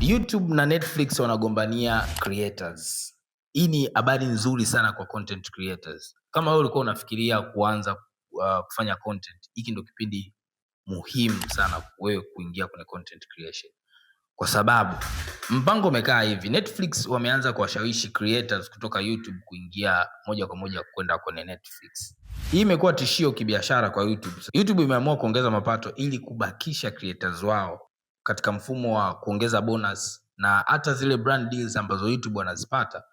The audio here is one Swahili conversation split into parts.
YouTube na Netflix wanagombania creators. Hii ni habari nzuri sana kwa content creators. Kama wewe ulikuwa unafikiria kuanza kufanya content, hiki ndio kipindi muhimu sana wewe kuingia kwenye content creation. Kwa sababu mpango umekaa hivi, Netflix wameanza kuwashawishi creators kutoka YouTube kuingia moja kwa moja kwenda kwenye Netflix. Hii imekuwa tishio kibiashara kwa YouTube. YouTube imeamua kuongeza mapato ili kubakisha creators wao katika mfumo wa kuongeza bonus, na hata zile brand deals ambazo YouTube wanazipata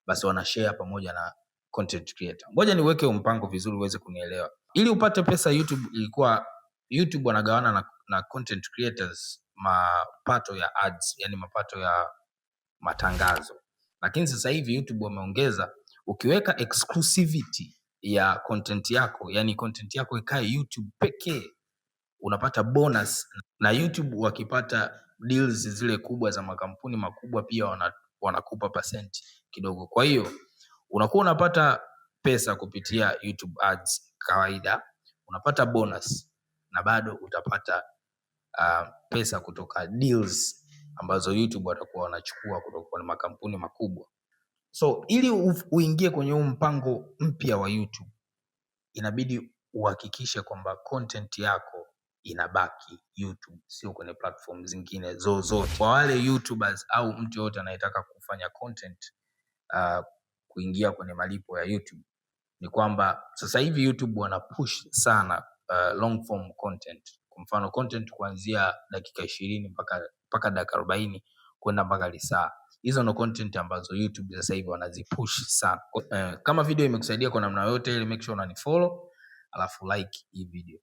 basi wana share pamoja na content creator. Ngoja niweke mpango vizuri uweze kunielewa. Ili upate pesa ilikuwa YouTube wanagawana na content creators mapato ya ads, yani mapato ya matangazo. Lakini sasa hivi YouTube wameongeza, ukiweka exclusivity ya content yako, yani content yako ikae YouTube pekee, unapata bonus, na YouTube wakipata deals zile kubwa za makampuni makubwa pia wanakupa percent kidogo. Kwa hiyo unakuwa unapata pesa kupitia YouTube ads kawaida, unapata bonus na bado utapata pesa kutoka deals ambazo YouTube watakuwa wanachukua kutoka kwa makampuni makubwa. So ili uingie kwenye huu mpango mpya wa YouTube, inabidi uhakikishe kwamba content yako inabaki YouTube, sio kwenye platform zingine zozote. Kwa wale YouTubers au mtu yote anayetaka kufanya content kuingia kwenye malipo ya YouTube, ni kwamba sasa hivi YouTube wana push sana long form content. Kwa mfano content kuanzia dakika 20 mpaka dakika 40 kwenda mpaka lisaa. Hizo no content ambazo YouTube sasa hivi wanazipush sana. Kama video imekusaidia kwa namna yote ile, make sure unanifollow alafu like hii video.